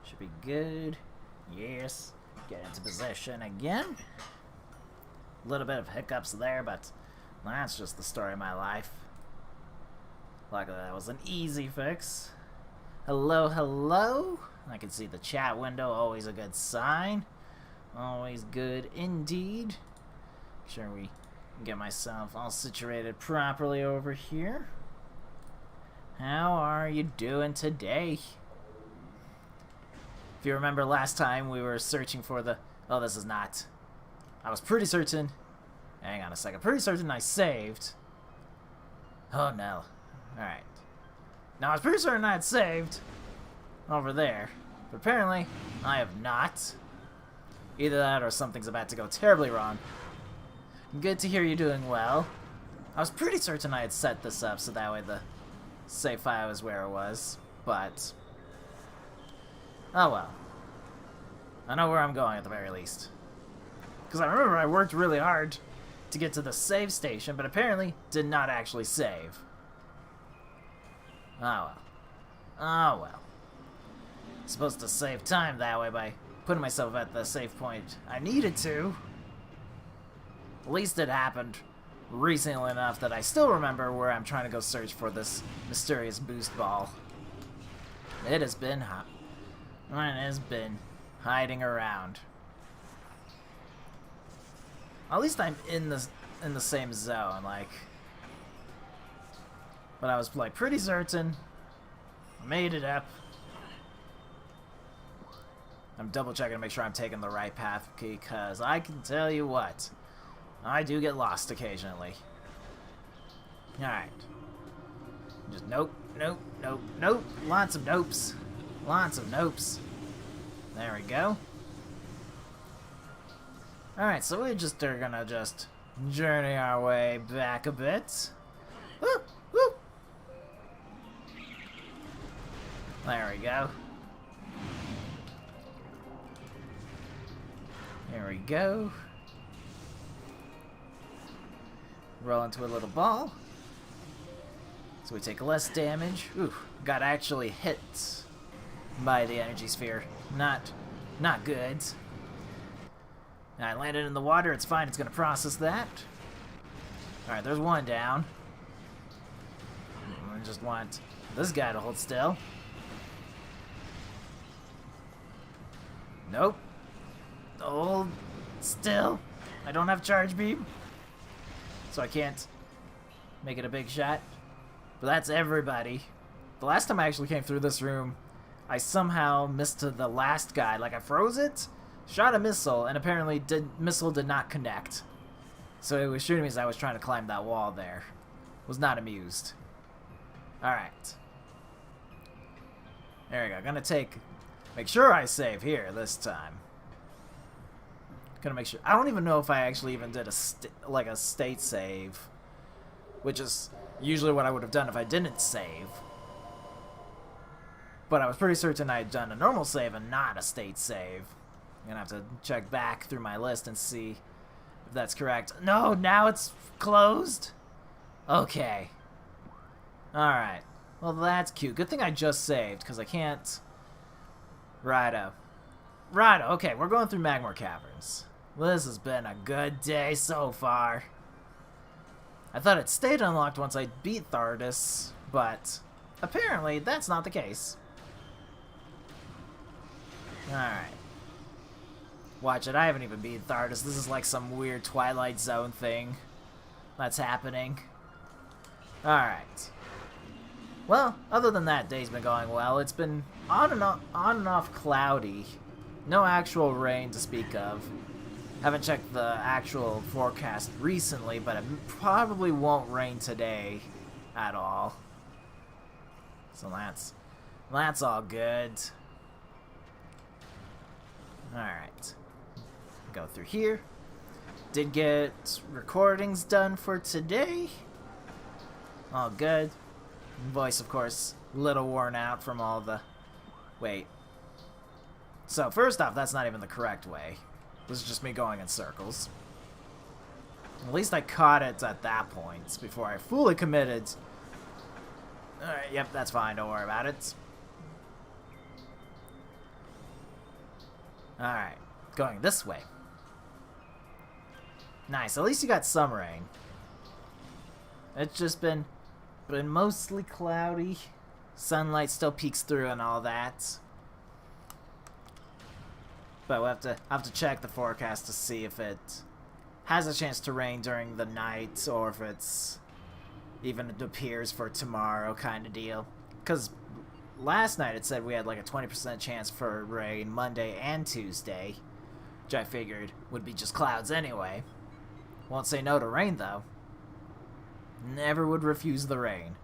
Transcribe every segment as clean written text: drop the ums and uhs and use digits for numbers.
Should be good. Yes. Get into position again. A little bit of hiccups there, but that's just the story of my life. Luckily that was an easy fix. Hello, hello. I can see the chat window, always a good sign. Always good indeed. Make sure we get myself all situated properly over here. How are you doing today? If you remember last time we were searching for the... Oh, this is not. I was pretty certain... Hang on a second. Pretty certain I saved. Oh, no. Alright. Now, I was pretty certain I had saved over there. But apparently, I have not. Either that or something's about to go terribly wrong. Good to hear you're doing well. I was pretty certain I had set this up so that way the save file was where it was. But... oh well. I know where I'm going at the very least. Because I remember I worked really hard to get to the save station, but apparently did not actually save. Oh well. Oh well. Supposed to save time that way by putting myself at the save point I needed to. At least it happened recently enough that I still remember where I'm trying to go search for this mysterious boost ball. It has been hot. It has been hiding around. At least I'm in the same zone, like. But I was like pretty certain. I made it up. I'm double checking to make sure I'm taking the right path, because I can tell you what, I do get lost occasionally. Alright. Just nope, nope, nope, nope. Lots of nopes. Lots of nopes. There we go. Alright, so we just are gonna just journey our way back a bit. Woo! Woo! There we go. There we go. Roll into a little ball. So we take less damage. Ooh, got actually hit by the energy sphere. Not good. I landed in the water. It's fine. It's going to process that. Alright, there's one down. I just want this guy to hold still. Nope. Hold still. I don't have charge beam, so I can't make it a big shot. But that's everybody. The last time I actually came through this room, I somehow missed the last guy. Like, I froze it, shot a missile, and apparently missile did not connect. So it was shooting me as I was trying to climb that wall there. Was not amused. Alright. There we go. Gonna make sure I save here this time. Gonna make sure. I don't even know if I actually even did a state save, which is usually what I would have done if I didn't save. But I was pretty certain I had done a normal save and not a state save. I'm gonna have to check back through my list and see if that's correct. No, now it's closed? Okay. Alright. Well, that's cute. Good thing I just saved, because I can't... Righto. Righto, okay, we're going through Magmore Caverns. This has been a good day so far. I thought it stayed unlocked once I beat Thardus, but apparently that's not the case. Alright. Watch it, I haven't even beaten Thardus. This is like some weird Twilight Zone thing that's happening. Alright. Well, other than that, day's been going well. It's been on and off cloudy. No actual rain to speak of. Haven't checked the actual forecast recently, but it probably won't rain today at all. So that's all good. Alright. Go through here. Did get recordings done for today. All good. Voice, of course, a little worn out from all the... Wait. So, first off, that's not even the correct way. This is just me going in circles. At least I caught it at that point before I fully committed. Alright, yep, that's fine. Don't worry about it. Alright, going this way. Nice, at least you got some rain. It's just been mostly cloudy. Sunlight still peeks through and all that. But we'll have to check the forecast to see if it has a chance to rain during the night, or if it's even it appears for tomorrow kind of deal. Because last night it said we had like a 20% chance for rain Monday and Tuesday, which I figured would be just clouds anyway. Won't say no to rain though. Never would refuse the rain.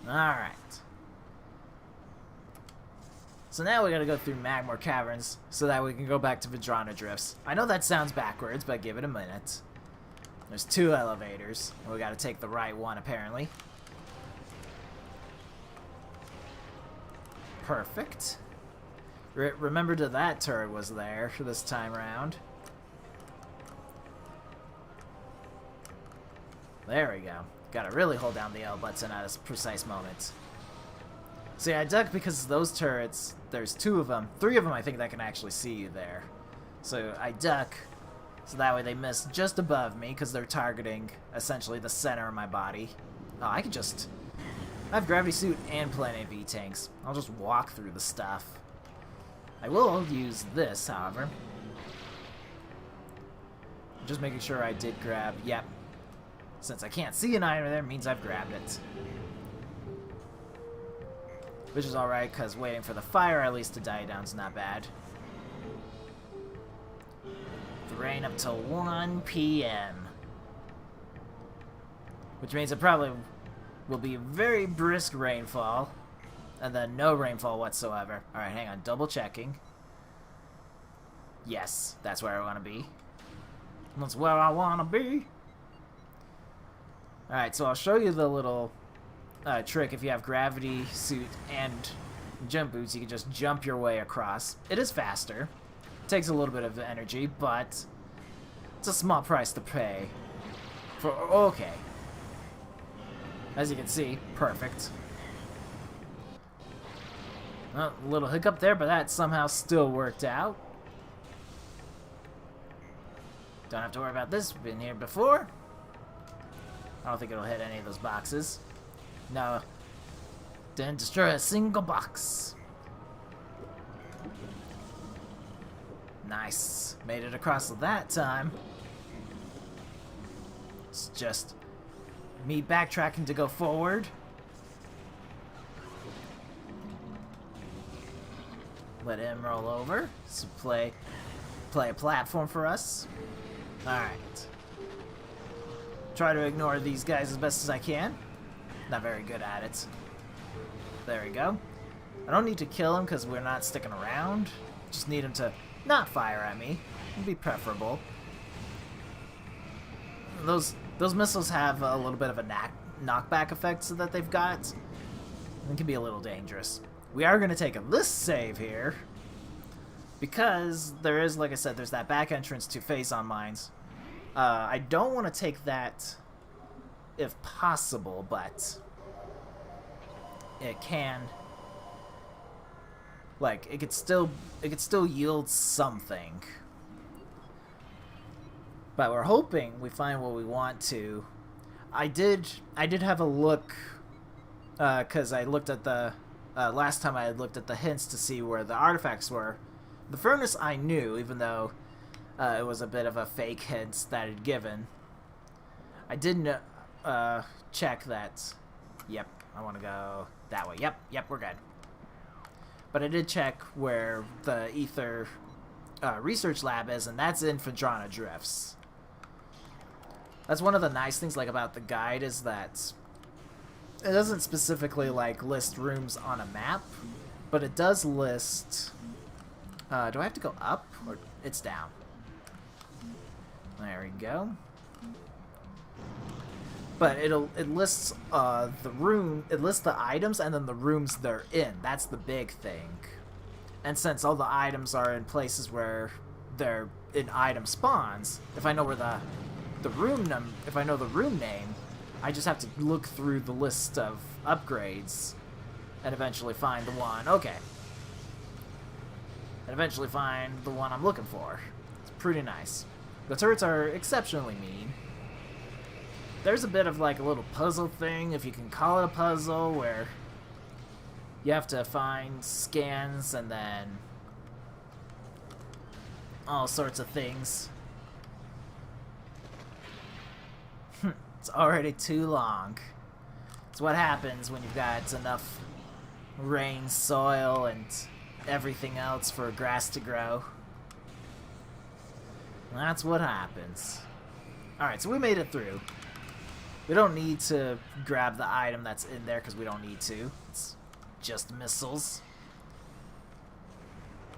Alright. So now we gotta go through Magmore Caverns so that we can go back to Vidrana Drifts. I know that sounds backwards, but give it a minute. There's 2 elevators, and we gotta take the right one apparently. Perfect. Remember that turret was there this time around. There we go. Gotta really hold down the L button at a precise moment. See, I duck because those turrets, there's 2 of them. 3 of them I think that can actually see you there. So I duck, so that way they miss just above me, because they're targeting essentially the center of my body. Oh, I have gravity suit and plenty of V-tanks. I'll just walk through the stuff. I will use this, however. Just making sure I did grab, yep. Since I can't see an item there, means I've grabbed it. Which is alright, because waiting for the fire at least to die down is not bad. The rain up till 1 p.m. Which means it probably will be very brisk rainfall. And then no rainfall whatsoever. Alright, hang on, double checking. Yes, that's where I want to be. That's where I want to be. Alright, so I'll show you the little trick. If you have gravity suit and jump boots, you can just jump your way across. It is faster. Takes a little bit of energy, but it's a small price to pay. Okay. As you can see, perfect. Well, a little hiccup there, but that somehow still worked out. Don't have to worry about this. We've been here before. I don't think it'll hit any of those boxes. No. Didn't destroy a single box. Nice. Made it across that time. It's just me backtracking to go forward. Let him roll over. So play a platform for us. Alright. Try to ignore these guys as best as I can. Not very good at it. There we go. I don't need to kill him because we're not sticking around. Just need him to not fire at me. Would be preferable. Those missiles have a little bit of a knockback effect so that they've got. It can be a little dangerous. We are going to take this save here. Because there is, like I said, there's that back entrance to phazon mines. I don't want to take that if possible, but it can, like, it could still yield something. But we're hoping we find what we want to. I did have a look, because I looked at the last time I had looked at the hints to see where the artifacts were. The furnace I knew, even though it was a bit of a fake hint that it given. I didn't check that. Yep, I want to go that way. Yep, we're good. But I did check where the Ether research lab is, and that's in Vidrana Drifts. That's one of the nice things about the guide is that it doesn't specifically list rooms on a map, but it does list. Do I have to go up or it's down? There we go. But it lists the room. It lists the items and then the rooms they're in. That's the big thing. And since all the items are in places where they're in item spawns, if I know where the room if I know the room name, I just have to look through the list of upgrades and eventually find the one. Okay. and eventually find the one I'm looking for. It's pretty nice. The turrets are exceptionally mean. There's a bit of like a little puzzle thing, if you can call it a puzzle, where you have to find scans and then all sorts of things. It's already too long. It's what happens when you've got enough rain, soil, and everything else for grass to grow. That's what happens. Alright, so we made it through. We don't need to grab the item that's in there because we don't need to. It's just missiles.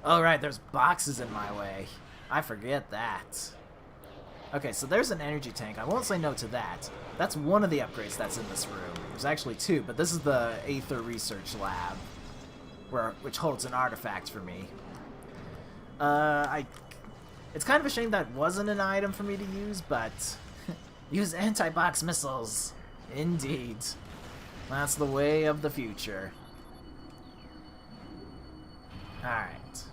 Oh, right, there's boxes in my way. I forget that. Okay, so there's an energy tank. I won't say no to that. That's one of the upgrades that's in this room. There's actually two, but this is the Aether Research Lab, which holds an artifact for me. It's kind of a shame that wasn't an item for me to use, but use anti-box missiles. Indeed. That's the way of the future. Alright.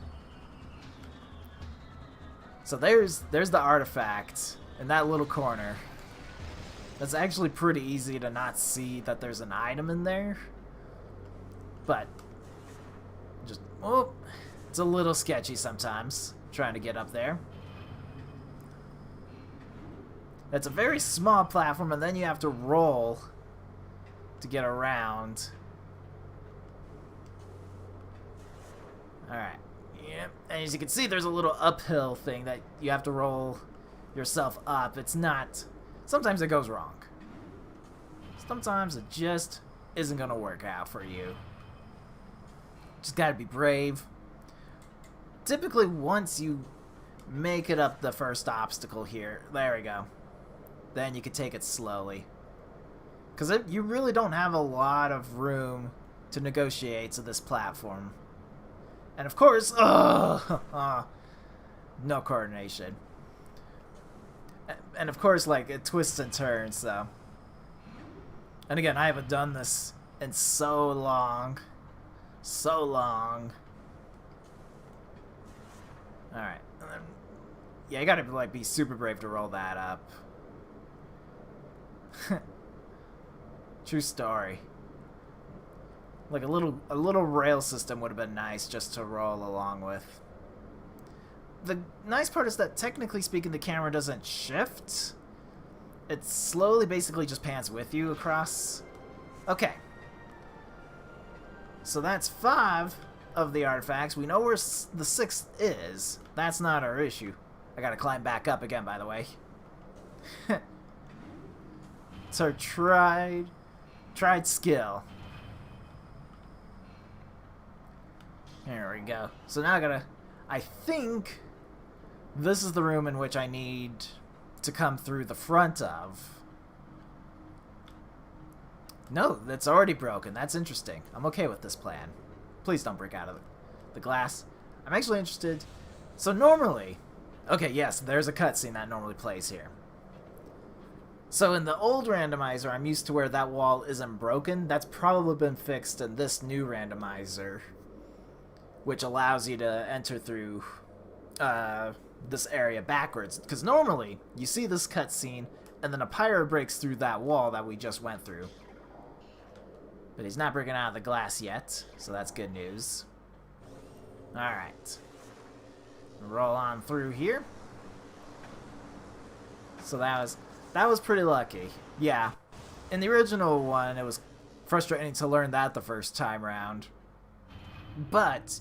So there's the artifact in that little corner. That's actually pretty easy to not see that there's an item in there. But just, oh, it's a little sketchy sometimes trying to get up there. That's a very small platform, and then you have to roll to get around. Alright. Yep. And as you can see, there's a little uphill thing that you have to roll yourself up. It's not... Sometimes it goes wrong. Sometimes it just isn't going to work out for you. Just gotta be brave. Typically, once you make it up the first obstacle here, there we go, then you can take it slowly. Because you really don't have a lot of room to negotiate to this platform. And of course, no coordination. And of course, like, it twists and turns, so. And again, I haven't done this in so long. So long. Alright. Yeah, you gotta, like, be super brave to roll that up. True story. Like, a little rail system would have been nice just to roll along with. The nice part is that, technically speaking, the camera doesn't shift. It slowly basically just pans with you across. Okay. So that's 5 of the artifacts. We know where the 6th is. That's not our issue. I gotta climb back up again, by the way. It's our tried skill. There we go. So now I think this is the room in which I need to come through the front of. No, that's already broken. That's interesting. I'm okay with this plan. Please don't break out of the glass. I'm actually interested. So normally... Okay, yes, there's a cutscene that normally plays here. So in the old randomizer, I'm used to where that wall isn't broken. That's probably been fixed in this new randomizer, which allows you to enter through this area backwards. Because normally, you see this cutscene, and then a pyro breaks through that wall that we just went through. But he's not breaking out of the glass yet, so that's good news. Alright. Roll on through here. So that was pretty lucky. Yeah. In the original one, it was frustrating to learn that the first time round. But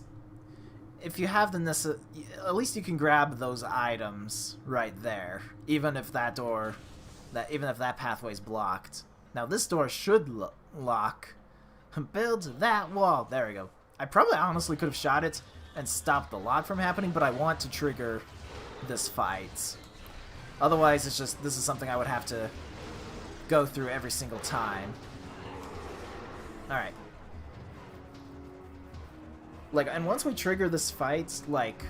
if you have the at least you can grab those items right there, even if that pathway is blocked. Now this door should lock. Build that wall. There we go. I probably honestly could have shot it and stopped the lock from happening, but I want to trigger this fight. Otherwise, this is something I would have to go through every single time. Alright. Like, and once we trigger this fight, like,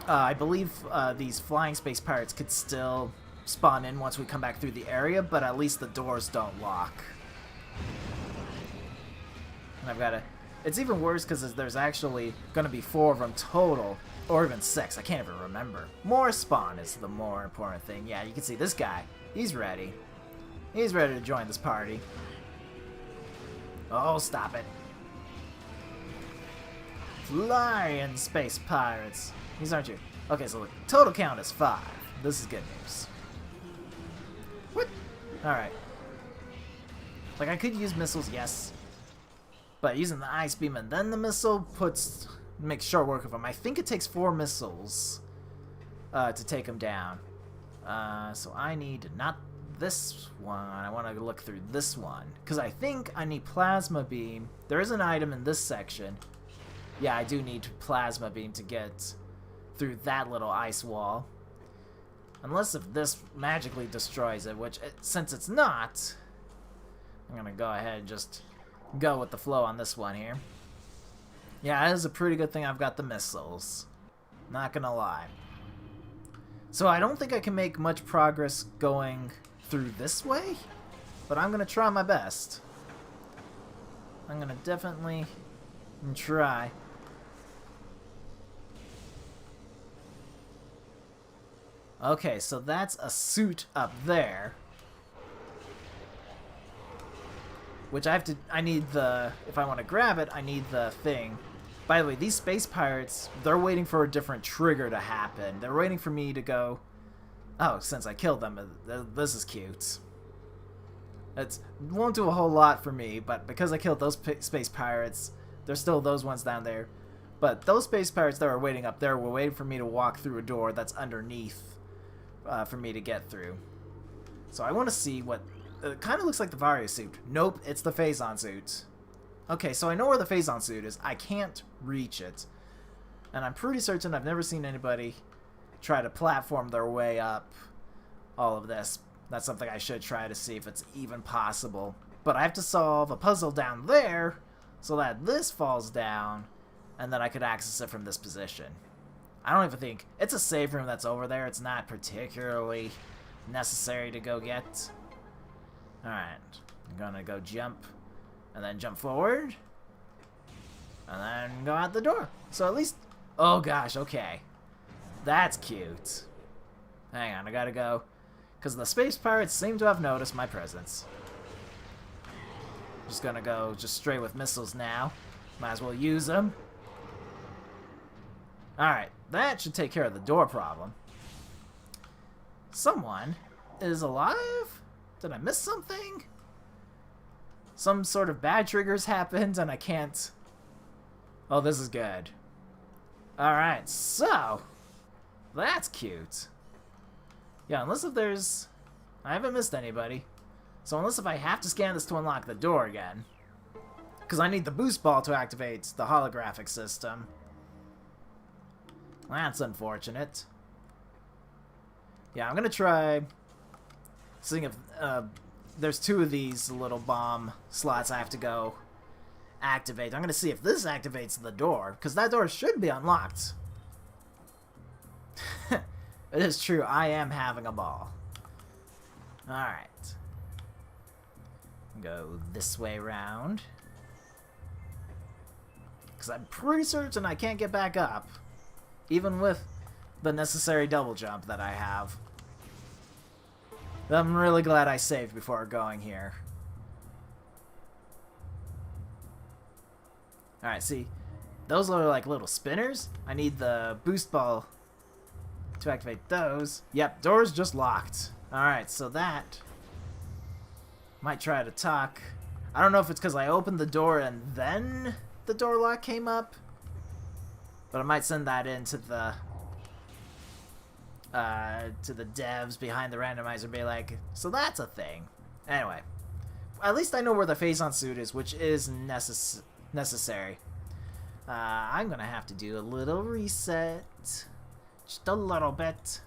I believe these flying space pirates could still spawn in once we come back through the area, but at least the doors don't lock. And I've got to... It's even worse because there's actually going to be 4 of them total, Or even 6, I can't even remember. More spawn is the more important thing. Yeah, you can see this guy. He's ready. He's ready to join this party. Oh, stop it. Flying space pirates. These aren't you. Okay, so the total count is 5. This is good news. What? Alright. Like, I could use missiles, yes. But using the ice beam and then the missile makes short work of them. I think it takes 4 missiles to take them down. So I need not this one. I want to look through this one. Because I think I need plasma beam. There is an item in this section. Yeah, I do need plasma beam to get through that little ice wall. Unless if this magically destroys it, which since it's not, I'm going to go ahead and just go with the flow on this one here. Yeah, it is a pretty good thing I've got the missiles. Not gonna lie. So I don't think I can make much progress going through this way, but I'm gonna try my best. I'm gonna definitely try. Okay, so that's a suit up there. Which I need the, if I want to grab it, I need the thing. By the way, these space pirates, they're waiting for a different trigger to happen. They're waiting for me to go, oh, since I killed them, this is cute. It won't do a whole lot for me, but because I killed those space pirates, there's still those ones down there. But those space pirates that were waiting up there were waiting for me to walk through a door that's underneath for me to get through. So I want to see what... It kind of looks like the Vario suit. Nope, it's the Phazon suit. Okay, so I know where the Phazon suit is. I can't reach it. And I'm pretty certain I've never seen anybody try to platform their way up all of this. That's something I should try to see if it's even possible. But I have to solve a puzzle down there so that this falls down and then I could access it from this position. I don't even think... It's a save room that's over there. It's not particularly necessary to go get. Alright. I'm gonna go jump and then jump forward and then go out the door. So at least... Oh gosh, okay. That's cute. Hang on, I gotta go. Because the space pirates seem to have noticed my presence. Just gonna go just straight with missiles now. Might as well use them. Alright, that should take care of the door problem. Someone is alive? Did I miss something? Some sort of bad triggers happened and I can't... Oh, this is good. Alright, so... That's cute. Yeah, unless if there's... I haven't missed anybody. So unless if I have to scan this to unlock the door again. Because I need the boost ball to activate the holographic system. That's unfortunate. Yeah, I'm gonna try... Seeing if... there's 2 of these little bomb slots I have to go activate. I'm gonna see if this activates the door. Because that door should be unlocked. It is true, I am having a ball. Alright. Go this way around. Because I'm pretty certain I can't get back up. Even with the necessary double jump that I have. I'm really glad I saved before going here. Alright, see. Those are like little spinners. I need the boost ball to activate those. Yep, door's just locked. Alright, so that... Might try to talk. I don't know if it's because I opened the door and then the door lock came up. But I might send that in to the devs behind the randomizer and be like, so that's a thing. Anyway. At least I know where the Phazon suit is, which is necessary. I'm gonna have to do a little reset. Just a little bit.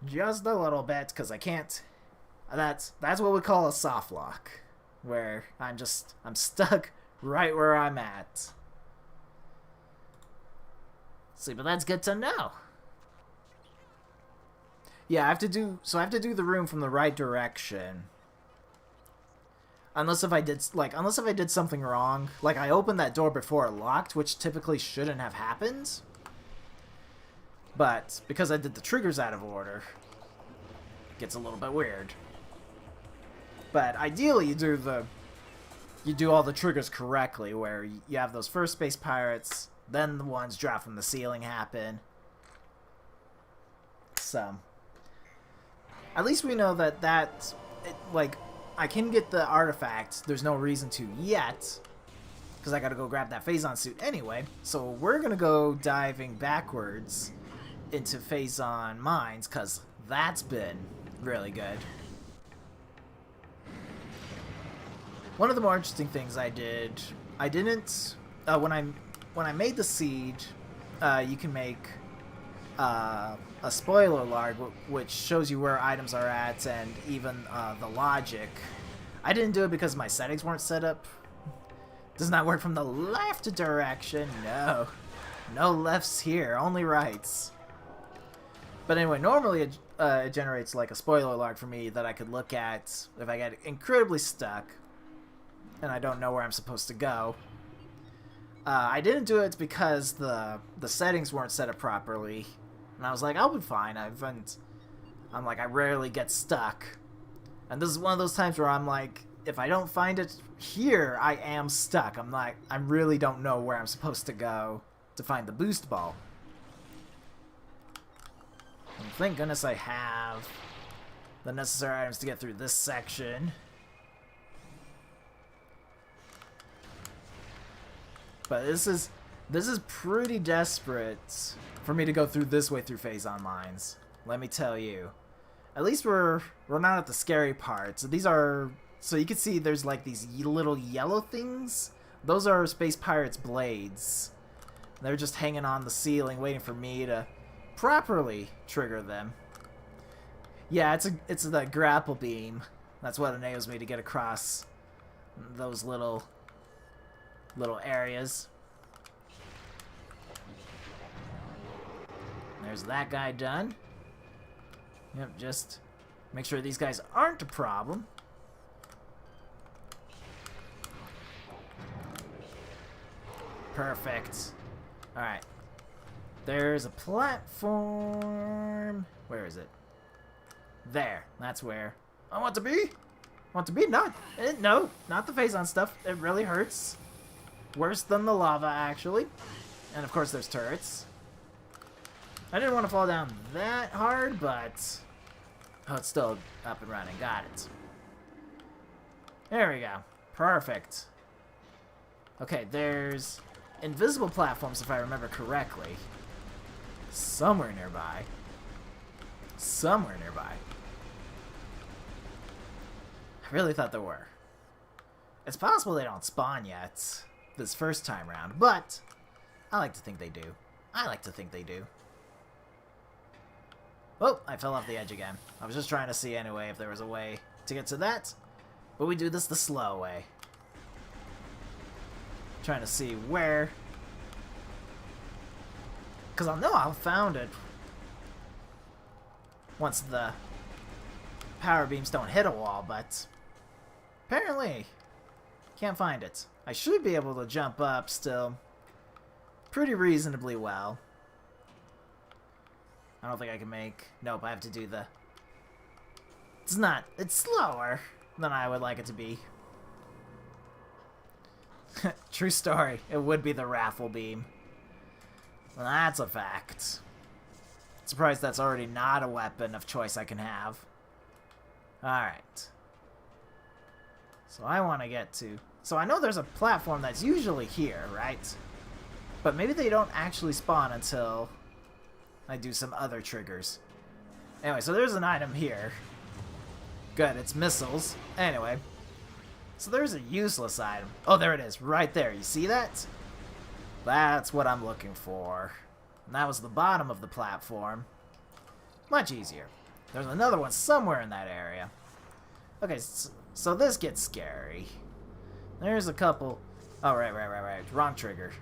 Just a little bit, because I can't... That's what we call a soft lock. Where I'm stuck right where I'm at. See, but that's good to know. Yeah, I have to do the room from the right direction. Unless if I did something wrong. Like, I opened that door before it locked, which typically shouldn't have happened. But, because I did the triggers out of order, it gets a little bit weird. But, ideally, you do all the triggers correctly, where you have those first space pirates, then the ones drop from the ceiling happen. So, at least we know that like, I can get the artifact. There's no reason to yet, because I gotta go grab that Phazon suit anyway. So we're gonna go diving backwards into Phazon mines, because that's been really good. One of the more interesting things I didn't when I made the seed, you can make a spoiler log, which shows you where items are at and even the logic. I didn't do it because my settings weren't set up. Does not work from the left direction. No, no lefts here, only rights. But anyway, normally it generates like a spoiler log for me that I could look at if I get incredibly stuck and I don't know where I'm supposed to go. I didn't do it because the settings weren't set up properly, and I was like, I'll be fine. I'm like, I rarely get stuck, and this is one of those times where I'm like, if I don't find it here, I am stuck. I'm like, I really don't know where I'm supposed to go to find the boost ball. And thank goodness I have the necessary items to get through this section. But this is pretty desperate for me to go through this way through Phazon mines. Let me tell you. At least we're not at the scary part. So these are, so you can see there's like these little yellow things. Those are Space Pirates' blades. They're just hanging on the ceiling waiting for me to properly trigger them. Yeah, it's the grapple beam. That's what enables me to get across those little areas. There's that guy done. Yep, just make sure these guys aren't a problem. Perfect. Alright. There's a platform. Where is it? There. That's where I want to be. Want to be? No, not the Phazon stuff. It really hurts. Worse than the lava, actually. And of course there's turrets. I didn't want to fall down that hard, but oh, it's still up and running. Got it. There we go. Perfect. Okay, there's invisible platforms, if I remember correctly. Somewhere nearby. Somewhere nearby. I really thought there were. It's possible they don't spawn yet this first time round, but I like to think they do. I like to think they do. Oh, I fell off the edge again. I was just trying to see anyway if there was a way to get to that, but we do this the slow way. Trying to see where, because I'll know I'll found it once the power beams don't hit a wall, but apparently can't find it. I should be able to jump up still pretty reasonably well. I don't think I can make... Nope, I have to do the... It's slower than I would like it to be. True story. It would be the raffle beam. Well, that's a fact. Surprised that's already not a weapon of choice I can have. Alright. So I want to get to... So I know there's a platform that's usually here, right? But maybe they don't actually spawn until I do some other triggers. Anyway, so there's an item here. Good, it's missiles. Anyway. So there's a useless item. Oh, there it is, right there. You see that? That's what I'm looking for. And that was the bottom of the platform. Much easier. There's another one somewhere in that area. Okay, so this gets scary. There's a couple... Oh, right. Wrong trigger.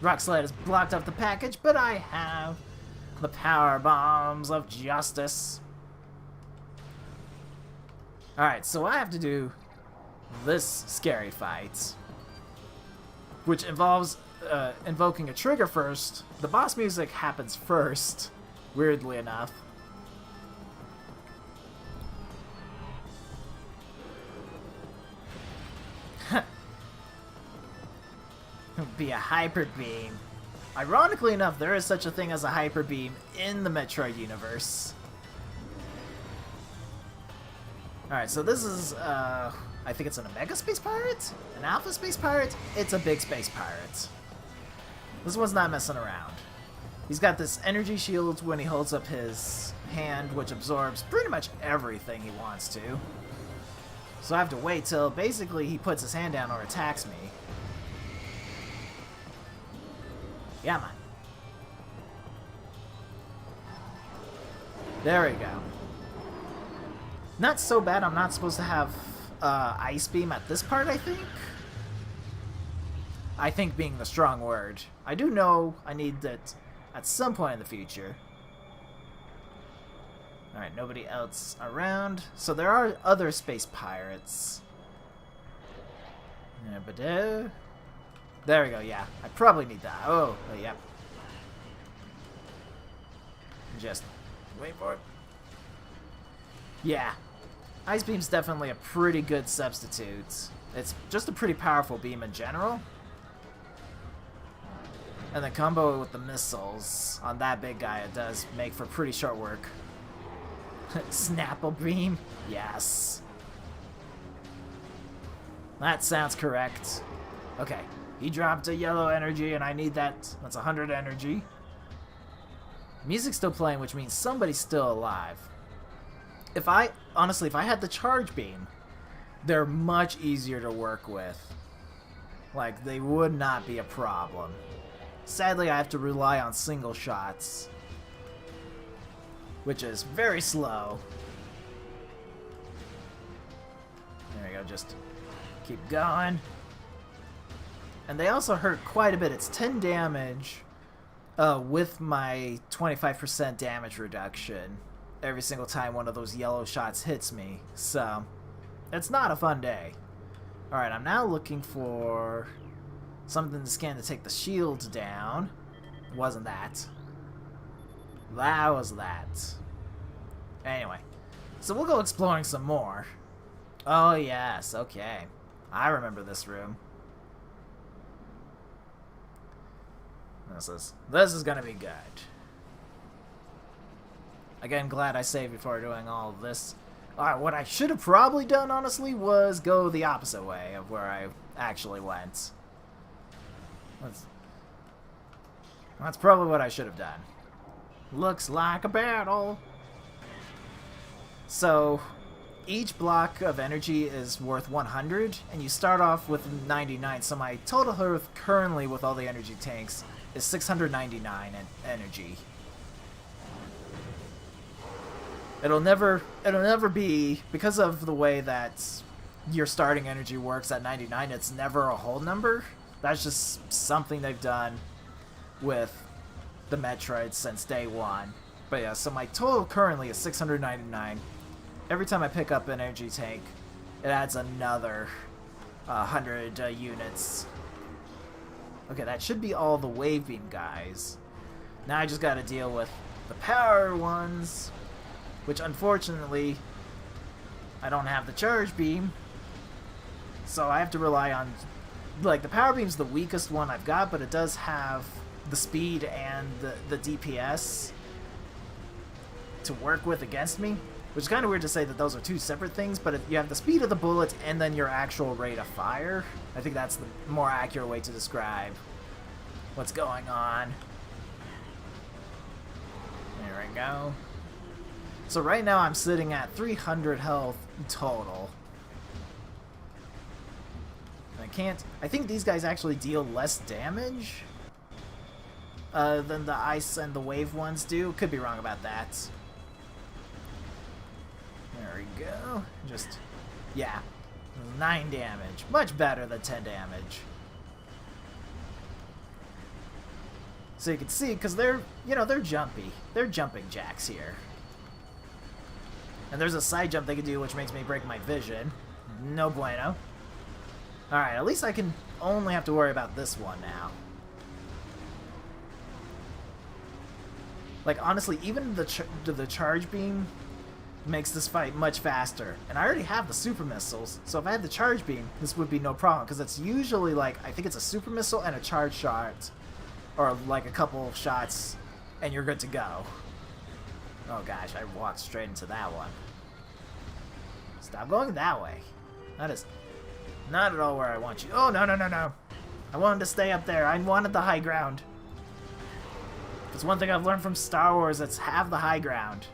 Rock Slide has blocked off the package, but I have the power bombs of justice. Alright, so I have to do this scary fight, which involves invoking a trigger first. The boss music happens first, weirdly enough. Be a hyper beam. Ironically enough, there is such a thing as a hyper beam in the Metroid universe. Alright, so this is, I think it's an Omega Space Pirate? An Alpha Space Pirate? It's a big Space Pirate. This one's not messing around. He's got this energy shield when he holds up his hand, which absorbs pretty much everything he wants to. So I have to wait till, basically, he puts his hand down or attacks me. Yeah, man. There we go. Not so bad. I'm not supposed to have Ice Beam at this part, I think. I think being the strong word. I do know I need that at some point in the future. Alright, nobody else around. So there are other space pirates. Yeah, but there we go, yeah. I probably need that. Oh, yep. Just wait for it. Yeah. Ice Beam's definitely a pretty good substitute. It's just a pretty powerful beam in general. And the combo with the missiles on that big guy, it does make for pretty short work. Snapple Beam? Yes. That sounds correct. Okay. He dropped a yellow energy, and I need that. That's 100 energy. Music's still playing, which means somebody's still alive. Honestly, if I had the charge beam, they're much easier to work with. Like, they would not be a problem. Sadly, I have to rely on single shots, which is very slow. There we go, just keep going. And they also hurt quite a bit. It's 10 damage with my 25% damage reduction every single time one of those yellow shots hits me. So, it's not a fun day. Alright, I'm now looking for something to scan to take the shield down. It wasn't that. That was that. Anyway, so we'll go exploring some more. Oh yes, okay. I remember this room. This is gonna be good. Again, glad I saved before doing all of this. Alright, what I should have probably done, honestly, was go the opposite way of where I actually went. That's probably what I should have done. Looks like a battle. So, each block of energy is worth 100, and you start off with 99, so my total health currently with all the energy tanks is 699 energy. It'll never be, because of the way that your starting energy works at 99, it's never a whole number. That's just something they've done with the Metroid since day one. But yeah, so my total currently is 699. Every time I pick up an energy tank, it adds another 100 units. Okay, that should be all the wave beam guys. Now I just gotta deal with the power ones, which unfortunately I don't have the charge beam, so I have to rely on, like, the power beam's the weakest one I've got, but it does have the speed and the DPS to work with against me, which is kind of weird to say that those are two separate things, but you have the speed of the bullet and then your actual rate of fire. I think that's the more accurate way to describe what's going on. There we go. So right now I'm sitting at 300 health total. I think these guys actually deal less damage than the ice and the wave ones do. Could be wrong about that. There we go. Just, yeah. 9 damage. Much better than 10 damage. So you can see, because they're jumpy. They're jumping jacks here. And there's a side jump they can do, which makes me break my vision. No bueno. Alright, at least I can only have to worry about this one now. Like, honestly, even the charge beam makes this fight much faster. And I already have the super missiles, so if I had the charge beam, this would be no problem. Because it's usually, like, I think it's a super missile and a charge shot. Or, like, a couple shots, and you're good to go. Oh, gosh, I walked straight into that one. Stop going that way. That is not at all where I want you. Oh, no, no, no, no. I wanted to stay up there. I wanted the high ground. If it's one thing I've learned from Star Wars, it's have the high ground.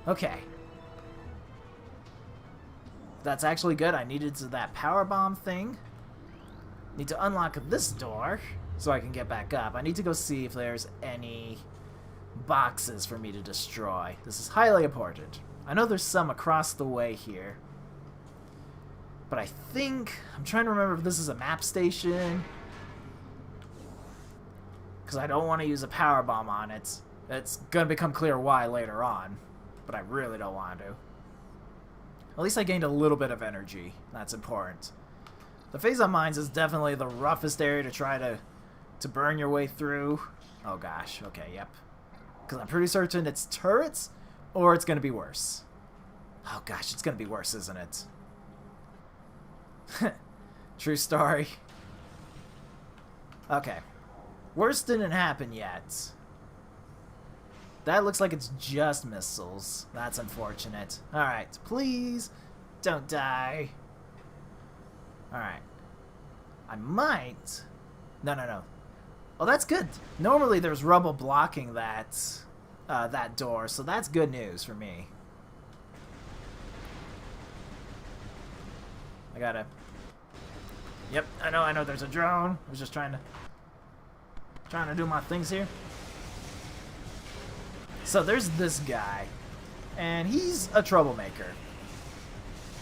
Okay. That's actually good. I needed that power bomb thing. Need to unlock this door so I can get back up. I need to go see if there's any boxes for me to destroy. This is highly important. I know there's some across the way here. But I think... I'm trying to remember if this is a map station. Because I don't want to use a power bomb on it. It's going to become clear why later on. But I really don't want to. At least I gained a little bit of energy. That's important. The Phazon Mines is definitely the roughest area to try to burn your way through. Oh gosh, okay, yep. Because I'm pretty certain it's turrets, or it's going to be worse. Oh gosh, it's going to be worse, isn't it? True story. Okay. Worse didn't happen yet. That looks like it's just missiles. That's unfortunate. Alright, please don't die. Alright. I might... No, no, no. Oh, that's good. Normally there's rubble blocking that that door, so that's good news for me. I gotta... Yep, I know there's a drone. I was just trying to do my things here. So there's this guy, and he's a troublemaker.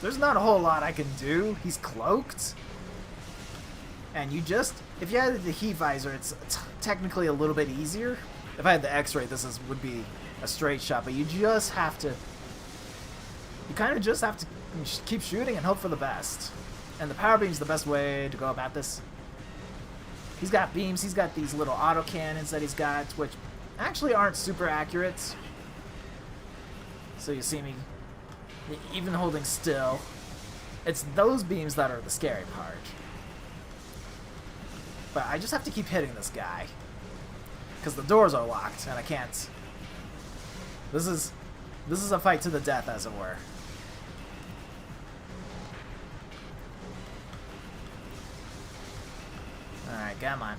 There's not a whole lot I can do. He's cloaked, and you just, if you had the heat visor, it's technically a little bit easier. If I had the X-ray, would be a straight shot, but you just have to, you kind of just have to keep shooting and hope for the best. And the power beam's the best way to go about this. He's got beams, he's got these little auto cannons that he's got, which actually aren't super accurate. So you see me even holding still. It's those beams that are the scary part. But I just have to keep hitting this guy. Because the doors are locked and I can't. This is a fight to the death, as it were. Alright, come on.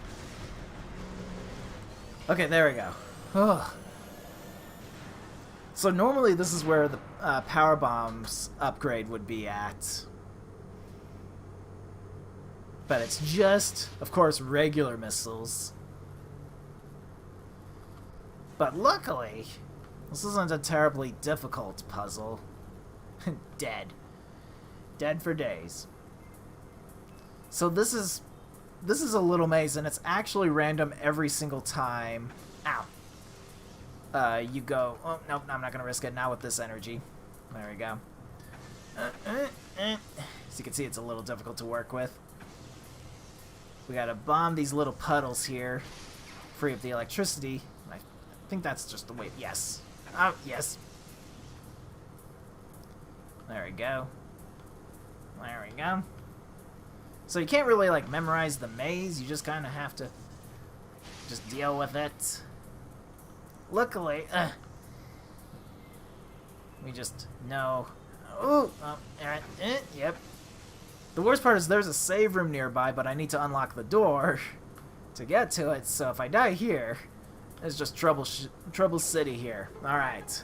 Okay, there we go. Ugh. So normally this is where the power bombs upgrade would be at. But it's just, of course, regular missiles. But luckily, this isn't a terribly difficult puzzle. Dead. Dead for days. So this is a little maze, and it's actually random every single time. Ow. You go... Oh, nope, I'm not going to risk it now with this energy. There we go. As you can see, it's a little difficult to work with. We got to bomb these little puddles here. Free up the electricity. I think that's just the way... Yes. Oh, yes. There we go. There we go. So you can't really, like, memorize the maze. You just kind of have to just deal with it. Luckily, we just know. Ooh, oh, alright, yep. The worst part is there's a save room nearby, but I need to unlock the door to get to it. So if I die here, it's just trouble city here. Alright.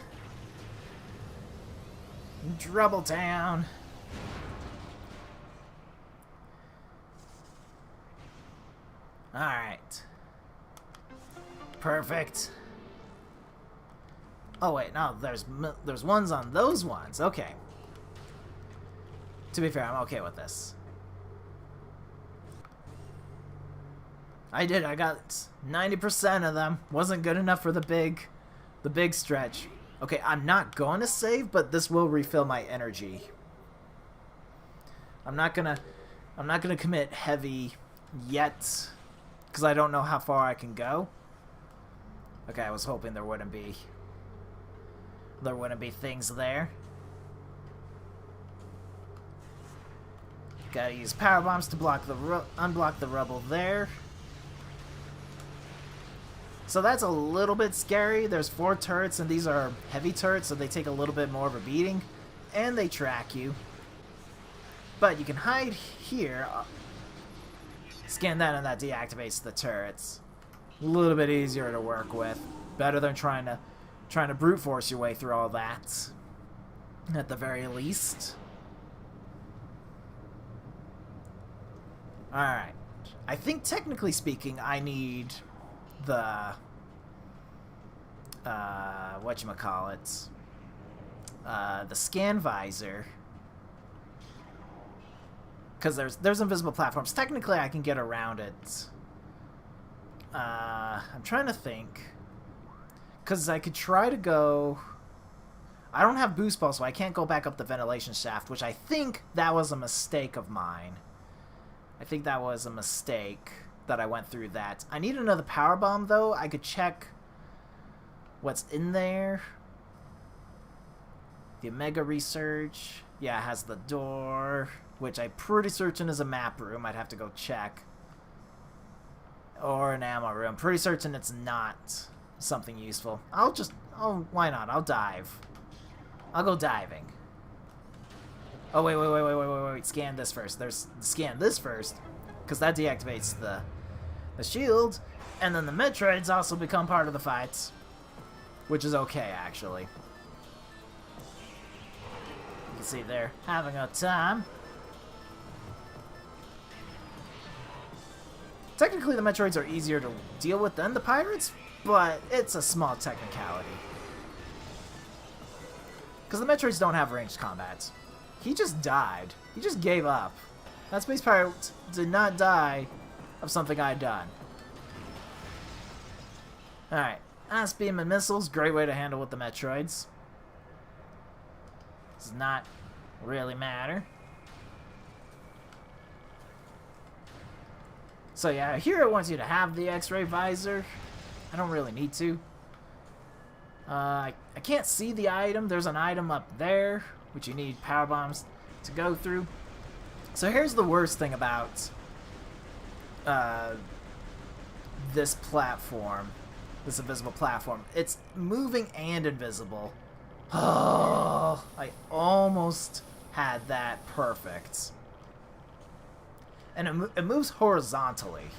Trouble Town. Alright. Perfect. Oh wait, no, there's ones on those ones. Okay. To be fair, I'm okay with this. I got 90% of them. Wasn't good enough for the big stretch. Okay, I'm not going to save, but this will refill my energy. I'm not gonna I'm not going to commit heavy yet, because I don't know how far I can go. Okay, I was hoping there wouldn't be things there. Gotta use power bombs to unblock the rubble there. So that's a little bit scary. There's 4 turrets, and these are heavy turrets, so they take a little bit more of a beating, and they track you. But you can hide here. Scan that, and that deactivates the turrets. A little bit easier to work with. Better than trying to brute force your way through all that. At the very least. Alright. I think technically speaking I need the whatchamacallit. The scan visor. Because there's invisible platforms. Technically I can get around it. I'm trying to think. Because I could try to go... I don't have boost ball, so I can't go back up the ventilation shaft, which I think that was a mistake of mine. I think that was a mistake that I went through that. I need another power bomb, though. I could check what's in there. The Omega Research. Yeah, it has the door, which I'm pretty certain is a map room. I'd have to go check. Or an ammo room. Pretty certain it's not something useful. Why not? I'll dive. I'll go diving. Oh, wait. Scan this first. Scan this first. Because that deactivates the shield. And then the Metroids also become part of the fights. Which is okay, actually. You can see they're having a time. Technically, the Metroids are easier to deal with than the pirates, but it's a small technicality. Because the Metroids don't have ranged combat. He just died. He just gave up. That Space Pirate did not die of something I'd done. Alright. Ice Beam and Missiles, great way to handle with the Metroids. Does not really matter. So yeah, here it wants you to have the X-ray visor. I don't really need to. I can't see the item. There's an item up there, which you need power bombs to go through. So here's the worst thing about this platform, this invisible platform. It's moving and invisible. Oh, I almost had that perfect. And it moves horizontally.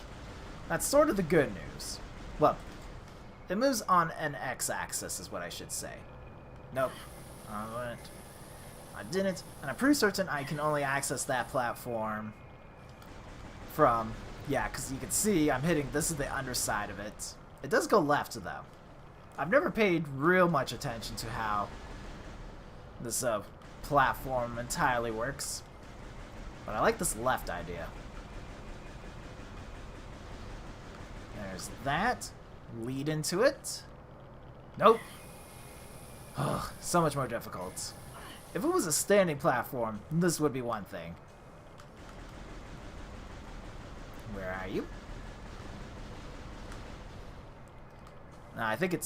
That's sort of the good news. Well, it moves on an x-axis is what I should say. Nope. I didn't. And I'm pretty certain I can only access that platform from... Yeah, because you can see I'm hitting... This is the underside of it. It does go left, though. I've never paid real much attention to how this platform entirely works. But I like this left idea. There's that. Lead into it. Nope. Oh, so much more difficult. If it was a standing platform, this would be one thing. Where are you? No, I think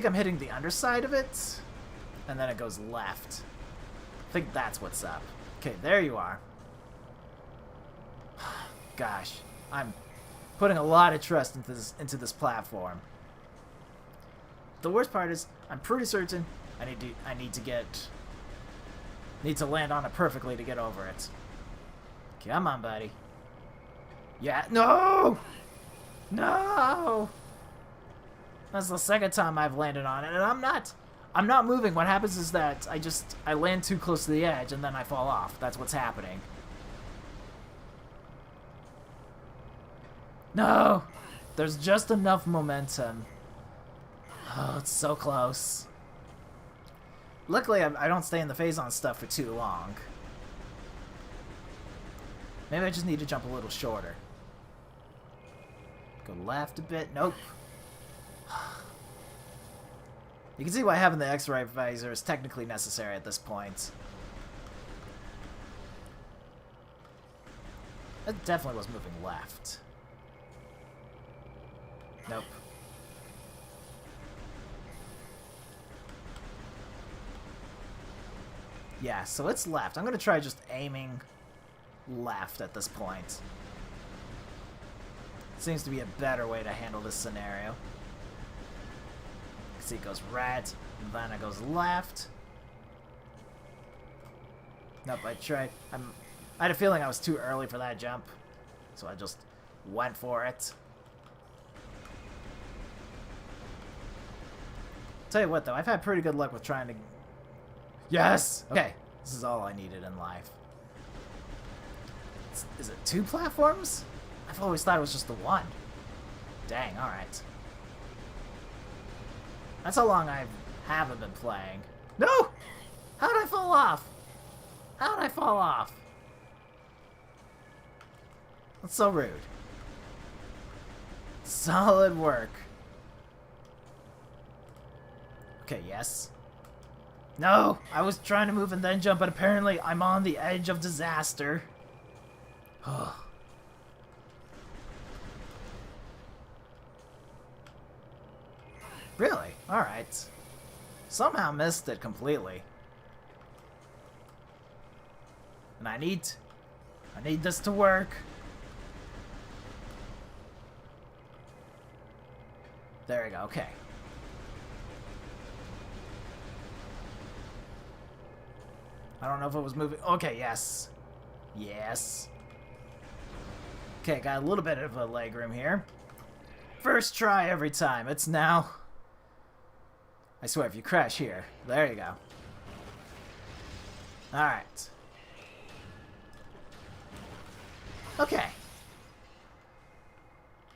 I'm hitting the underside of it, and then it goes left. I think that's what's up. Okay, there you are. Gosh, I'm putting a lot of trust into this platform. The worst part is, I'm pretty certain I need to land on it perfectly to get over it. Come on, buddy. Yeah, no! No! That's the second time I've landed on it, and I'm not moving. What happens is that I land too close to the edge, and then I fall off. That's what's happening. No! There's just enough momentum. Oh, it's so close. Luckily, I don't stay in the phase on stuff for too long. Maybe I just need to jump a little shorter. Go left a bit. Nope. You can see why having the X-ray visor is technically necessary at this point. It definitely was moving left. Nope. Yeah, so it's left. I'm gonna try just aiming left at this point. Seems to be a better way to handle this scenario. See, it goes right, and then it goes left. Nope, I tried. I had a feeling I was too early for that jump, so I just went for it. Tell you what, though, I've had pretty good luck with trying to... Yes! Okay, this is all I needed in life. Is it 2 platforms? I've always thought it was just the 1. Dang, alright. That's how long I haven't been playing. No! How did I fall off? How did I fall off? That's so rude. Solid work. Okay, yes. No! I was trying to move and then jump, but apparently I'm on the edge of disaster. Really? Alright. Somehow missed it completely. And I need this to work. There we go, okay. I don't know if it was moving. Okay, yes. Yes. Okay, got a little bit of a leg room here. First try every time. It's now... I swear, if you crash here, there you go. Alright. Okay.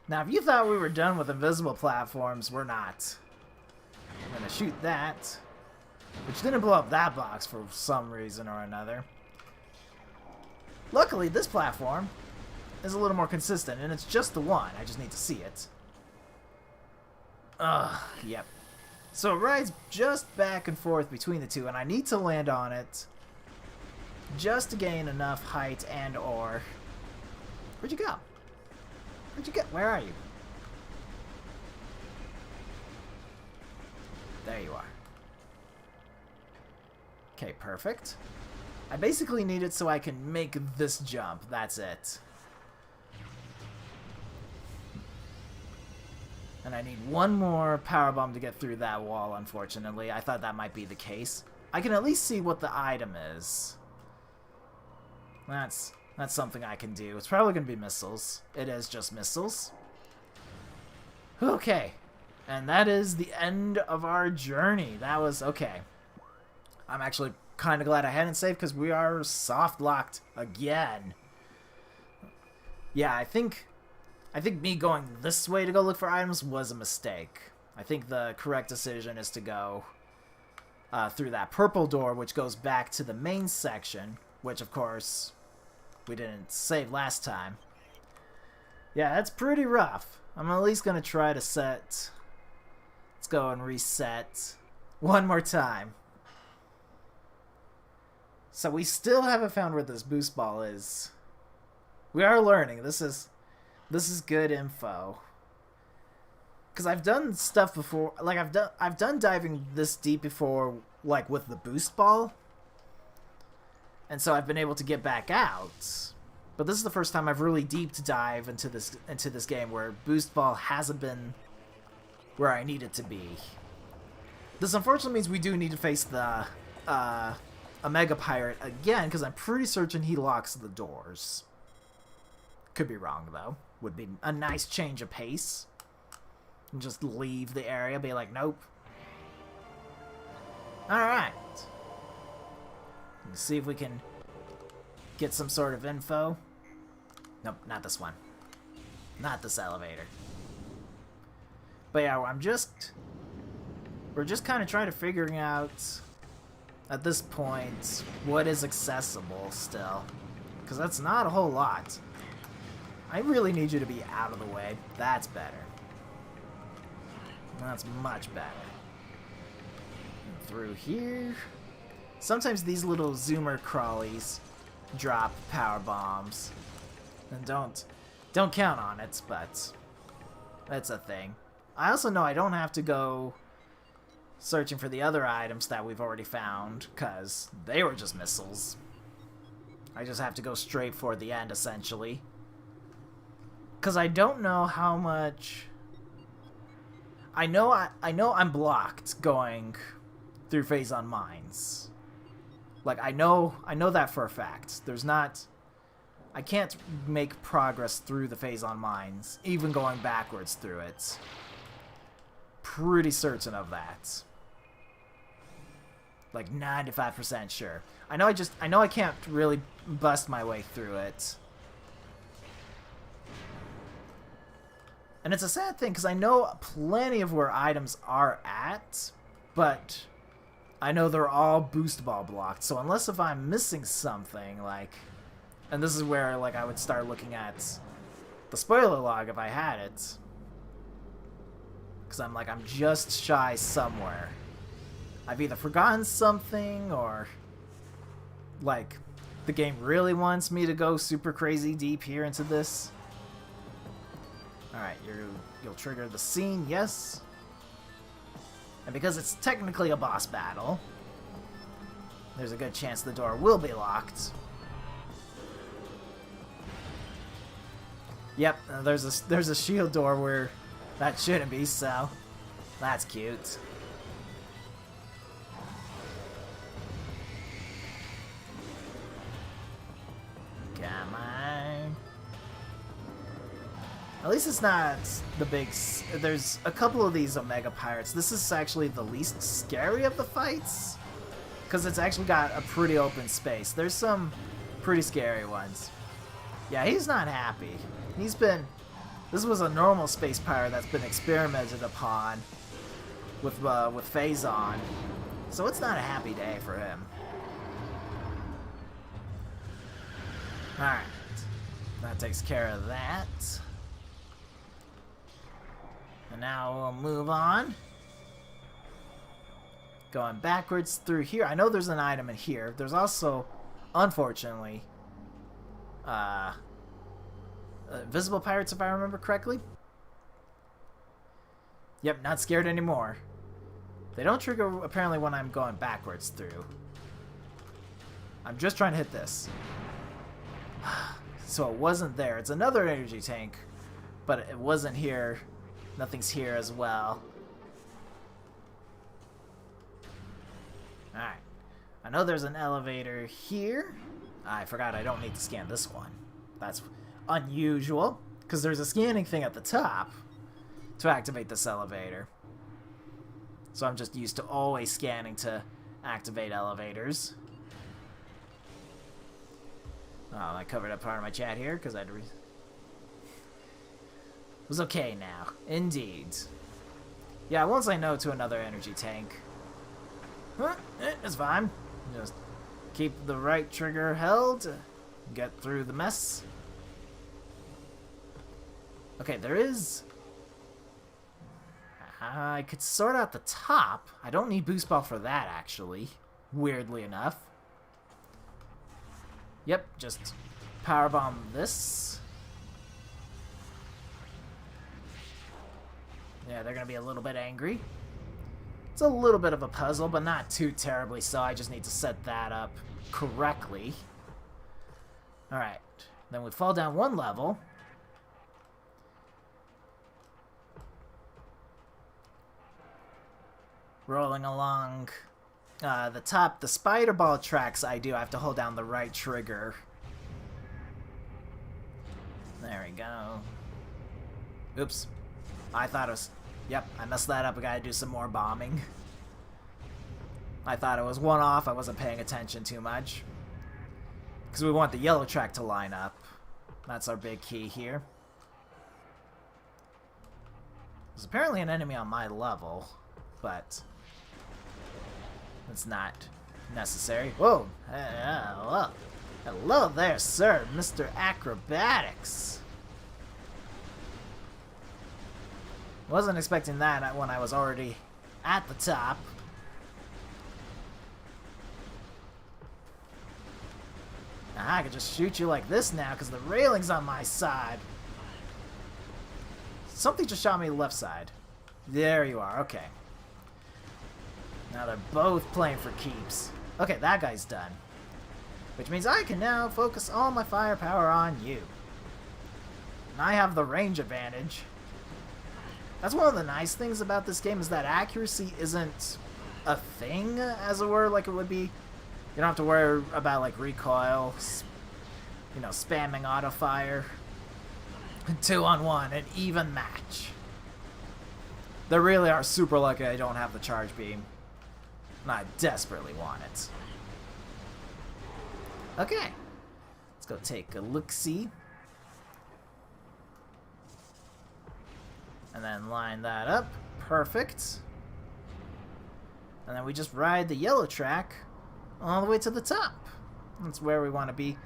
Now, if you thought we were done with invisible platforms, we're not. I'm gonna shoot that. Which didn't blow up that box for some reason or another. Luckily, this platform is a little more consistent, and it's just the one. I just need to see it. Yep. So it rides just back and forth between the two, and I need to land on it just to gain enough height and or... Where'd you go? Where'd you go? Where are you? There you are. Okay, perfect. I basically need it so I can make this jump. That's it. And I need one more powerbomb to get through that wall, unfortunately. I thought that might be the case. I can at least see what the item is. That's something I can do. It's probably going to be missiles. It is just missiles. Okay. And that is the end of our journey. That was okay. I'm actually kind of glad I hadn't saved because we are soft locked again. Yeah, I think me going this way to go look for items was a mistake. I think the correct decision is to go through that purple door, which goes back to the main section, which, of course, we didn't save last time. Yeah, that's pretty rough. I'm at least going to try to set... Let's go and reset one more time. So we still haven't found where this boost ball is. We are learning. This is good info. Because I've done stuff before, like I've done diving this deep before, like with the boost ball, and so I've been able to get back out. But this is the first time I've really deep dive into this game where boost ball hasn't been where I need it to be. This unfortunately means we do need to face the Omega Pirate again, because I'm pretty certain he locks the doors. Could be wrong though. Would be a nice change of pace. And just leave the area, be like, nope. Alright. Let's see if we can get some sort of info. Nope, not this one. Not this elevator. But yeah, we're just kind of trying to figure out, at this point, what is accessible still. Because that's not a whole lot. I really need you to be out of the way. That's better. That's much better. And through here. Sometimes these little zoomer crawlies drop power bombs. And don't count on it, but that's a thing. I also know I don't have to go searching for the other items that we've already found, because they were just missiles. I just have to go straight for the end, essentially. Because I don't know how much... I know I'm blocked going through Phazon Mines. Like, I know that for a fact. There's not... I can't make progress through the Phazon Mines, even going backwards through it. Pretty certain of that. Like 95% sure. I know I can't really bust my way through it. And it's a sad thing, because I know plenty of where items are at, but I know they're all boost ball blocked. So unless if I'm missing something, like... And this is where, like, I would start looking at the spoiler log if I had it. Because I'm just shy somewhere. I've either forgotten something, or... Like, the game really wants me to go super crazy deep here into this. Alright, you'll trigger the scene, yes. And because it's technically a boss battle, there's a good chance the door will be locked. Yep, there's a shield door where that shouldn't be, so that's cute. Come on. At least it's not the big... There's a couple of these Omega Pirates. This is actually the least scary of the fights, because it's actually got a pretty open space. There's some pretty scary ones. Yeah, he's not happy. He's been... This was a normal space pirate that's been experimented upon with Phazon. So it's not a happy day for him. Alright. That takes care of that. And now we'll move on. Going backwards through here. I know there's an item in here. There's also, unfortunately... Visible pirates, if I remember correctly. Yep, not scared anymore. They don't trigger, apparently, when I'm going backwards through. I'm just trying to hit this. So it wasn't there. It's another energy tank, but it wasn't here. Nothing's here as well. Alright. I know there's an elevator here. I forgot I don't need to scan this one. That's... unusual, because there's a scanning thing at the top to activate this elevator. So I'm just used to always scanning to activate elevators. Oh, I covered up part of my chat here because I'd it was okay now. Indeed. Yeah, I won't say no to another energy tank. It's fine. Just keep the right trigger held to get through the mess. Okay, there is... I could sort out the top. I don't need boost ball for that, actually. Weirdly enough. Yep, just powerbomb this. Yeah, they're gonna be a little bit angry. It's a little bit of a puzzle, but not too terribly so. I just need to set that up correctly. Alright, then we fall down one level. Rolling along the top, the spider ball tracks, I do have to hold down the right trigger. There we go. Oops. I thought it was... Yep, I messed that up. I gotta do some more bombing. I thought it was one off. I wasn't paying attention too much. Because we want the yellow track to line up. That's our big key here. There's apparently an enemy on my level, but... it's not necessary. Whoa! Hello. Hello there, sir, Mr. Acrobatics. Wasn't expecting that when I was already at the top. I could just shoot you like this now because the railing's on my side. Something just shot me left side. There you are, okay. Now they're both playing for keeps. Okay, that guy's done. Which means I can now focus all my firepower on you. And I have the range advantage. That's one of the nice things about this game is that accuracy isn't a thing, as it were, like it would be. You don't have to worry about, like, recoil, you know, spamming auto fire. 2-on-1, an even match. They really are super lucky I don't have the charge beam. And I desperately want it. Okay. Let's go take a look-see. And then line that up. Perfect. And then we just ride the yellow track all the way to the top. That's where we want to be.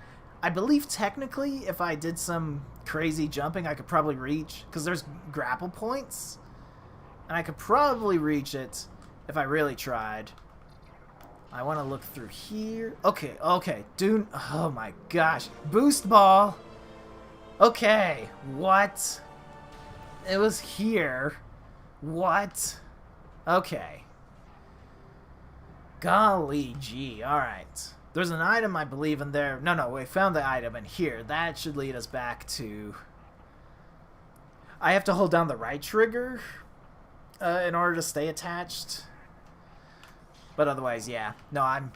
I believe technically if I did some crazy jumping I could probably reach, because there's grapple points. And I could probably reach it if I really tried. I want to look through here. Okay, okay. Dude, oh my gosh. Boost ball. Okay, what? It was here. What? Okay. Golly gee, alright. There's an item, I believe, in there. No, we found the item in here. That should lead us back to... I have to hold down the right trigger in order to stay attached. But otherwise, yeah. No, I'm...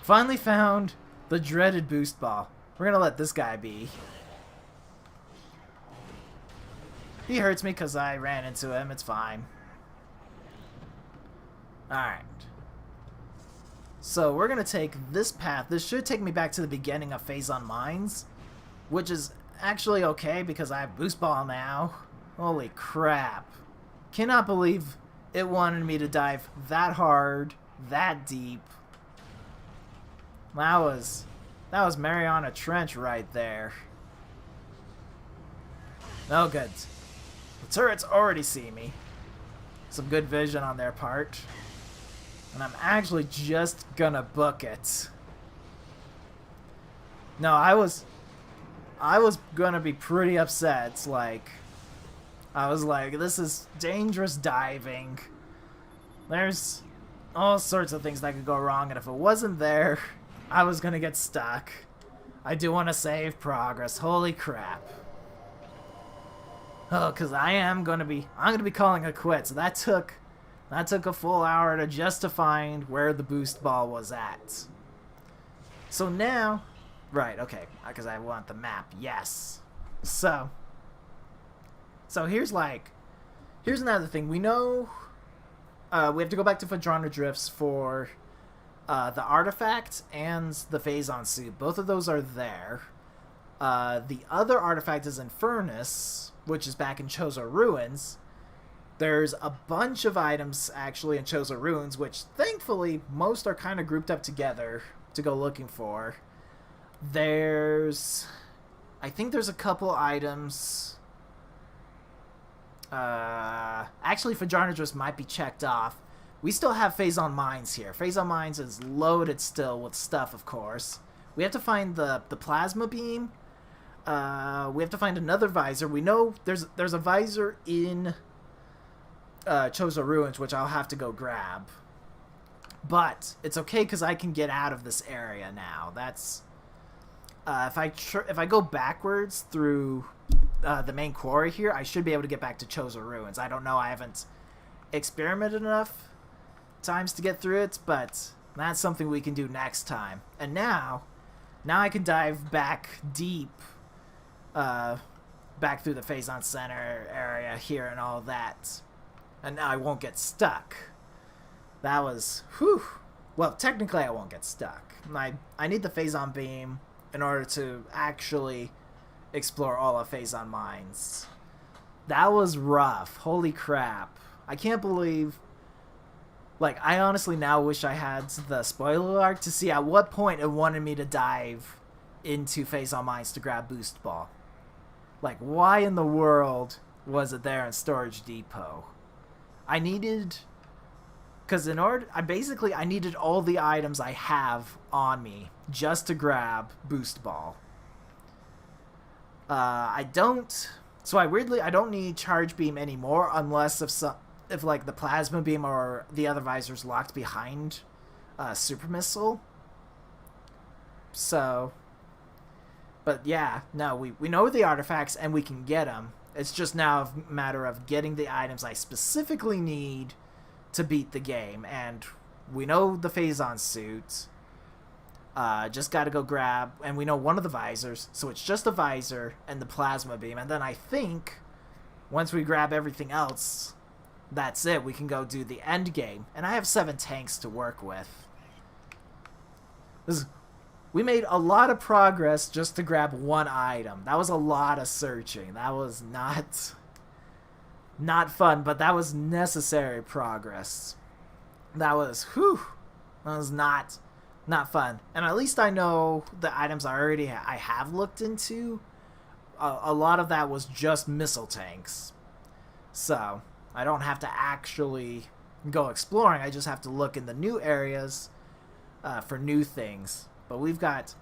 Finally found the dreaded boost ball. We're gonna let this guy be. He hurts me because I ran into him. It's fine. Alright. So we're going to take this path. This should take me back to the beginning of Phazon Mines, which is actually okay because I have Boost Ball now. Holy crap. Cannot believe it wanted me to dive that hard, that deep. That was Mariana Trench right there. Oh, good. The turrets already see me. Some good vision on their part. And I'm actually just gonna book it. No, I was gonna be pretty upset. I was like, this is dangerous diving. There's all sorts of things that could go wrong, and if it wasn't there, I was gonna get stuck. I do want to save progress. Holy crap. Oh, because I'm gonna be calling it quits. That took a full hour to just to find where the boost ball was at. So now, right, okay, because I want the map, yes. So here's another thing. We know we have to go back to Phadrana Drifts for the artifact and the Phazon suit. Both of those are there. The other artifact is in Furnace, which is back in Chozo Ruins. There's a bunch of items, actually, in Chozo Ruins, which, thankfully, most are kind of grouped up together to go looking for. I think there's a couple items... actually, Phadrana Drifts might be checked off. We still have Phazon Mines here. Phazon Mines is loaded still with stuff, of course. We have to find the plasma beam. We have to find another visor. We know there's a visor in... Chozo Ruins, which I'll have to go grab. But it's okay because I can get out of this area now. That's if I go backwards through the main quarry here, I should be able to get back to Chozo Ruins. I don't know. I haven't experimented enough times to get through it, but that's something we can do next time. And now I can dive back deep, back through the Phazon Center area here and all that. And now I won't get stuck. That was... whew. Well, technically I won't get stuck. I need the Phazon Beam in order to actually explore all of Phazon Mines. That was rough. Holy crap. I can't believe... I honestly now wish I had the spoiler alert to see at what point it wanted me to dive into Phazon Mines to grab Boost Ball. Why in the world was it there in Storage Depot? I needed... Because in order, I needed all the items I have on me just to grab Boost Ball. I don't. So I don't need Charge Beam anymore unless if like the Plasma Beam or the other visor's locked behind Super Missile. So, but yeah, no, we know the artifacts and we can get them. It's just now a matter of getting the items I specifically need to beat the game, and we know the Phazon suit. Just gotta go grab, and we know one of the visors, so it's just the visor and the Plasma Beam, and then I think once we grab everything else, that's it. We can go do the end game, and I have 7 tanks to work with. We made a lot of progress just to grab one item. That was a lot of searching. That was not fun, but that was necessary progress. That was not fun. And at least I know the items I have looked into. A lot of that was just missile tanks. So I don't have to actually go exploring. I just have to look in the new areas for new things. But we got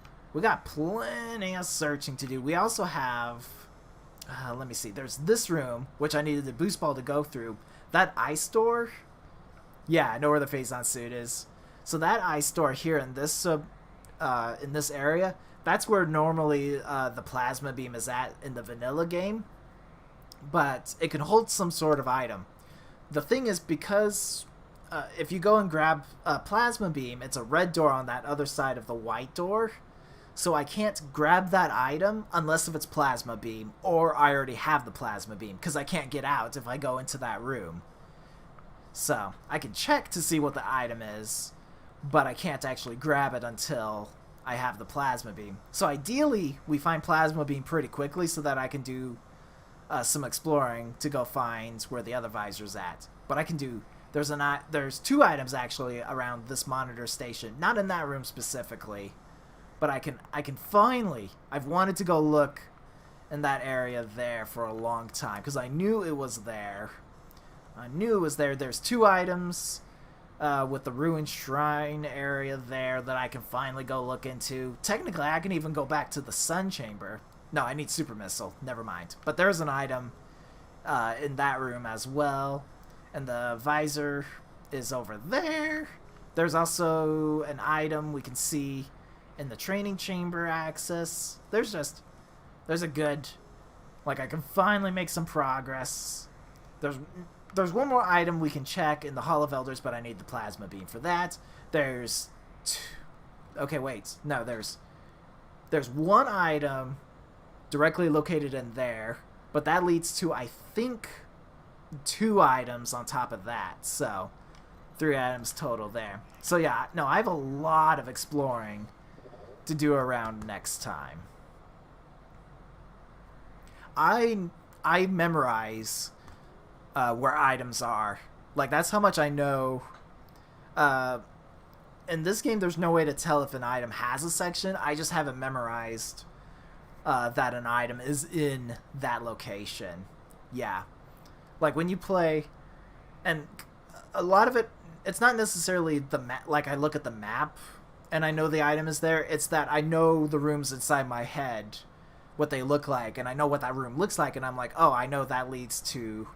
plenty of searching to do. We also have, let me see. There's this room which I needed the Boost Ball to go through. That ice store. Yeah, I know where the Phazon suit is. So that ice store here in this area, that's where normally the Plasma Beam is at in the vanilla game. But it can hold some sort of item. The thing is, because if you go and grab a Plasma Beam, it's a red door on that other side of the white door. So I can't grab that item unless if it's Plasma Beam, or I already have the Plasma Beam, because I can't get out if I go into that room. So I can check to see what the item is, but I can't actually grab it until I have the Plasma Beam. So ideally, we find Plasma Beam pretty quickly so that I can do some exploring to go find where the other visor's at. But I can do... There's 2 items actually around this monitor station. Not in that room specifically, but I can finally... I've wanted to go look in that area there for a long time, because I knew it was there. There's 2 items with the ruined shrine area there that I can finally go look into. Technically, I can even go back to the Sun Chamber. No, I need Super Missile. Never mind. But there's an item in that room as well. And the visor is over there. There's also an item we can see in the training chamber access. There's a good... Like, I can finally make some progress. There's one more item we can check in the Hall of Elders, but I need the Plasma Beam for that. There's... Okay, wait. No, there's one item directly located in there, but that leads to, I think, 2 items on top of that. So 3 items total there. So yeah, no, I have a lot of exploring to do around next time. I memorize where items are. Like, that's how much I know. In this game, there's no way to tell if an item has a section. I just have it memorized that an item is in that location. Yeah. Like, when you play, and a lot of it, it's not necessarily the map. Like, I look at the map and I know the item is there. It's that I know the rooms inside my head, what they look like, and I know what that room looks like, and I'm like, oh, I know that leads to,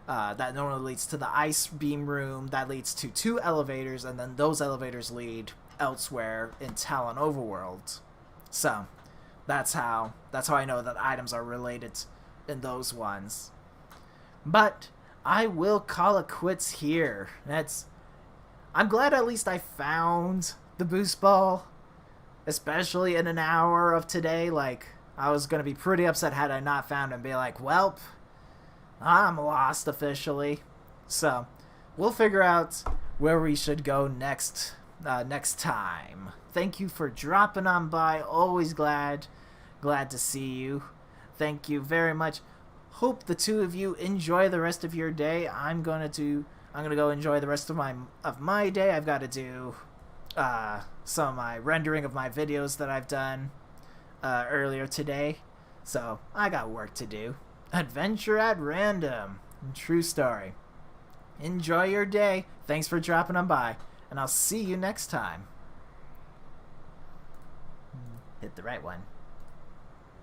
that normally leads to the ice beam room, that leads to 2 elevators, and then those elevators lead elsewhere in Talon Overworld. So, that's how I know that items are related in those ones. But I will call it quits here. I'm glad at least I found the Boost Ball, especially in an hour of today. Like, I was going to be pretty upset had I not found it and be like, welp, I'm lost officially. So, we'll figure out where we should go next time. Thank you for dropping on by. Always glad to see you. Thank you very much. Hope the 2 of you enjoy the rest of your day. I'm gonna go enjoy the rest of my day. I've got to do some of my rendering of my videos that I've done earlier today. So I got work to do. Adventure at random. True story. Enjoy your day. Thanks for dropping on by. And I'll see you next time. Hit the right one.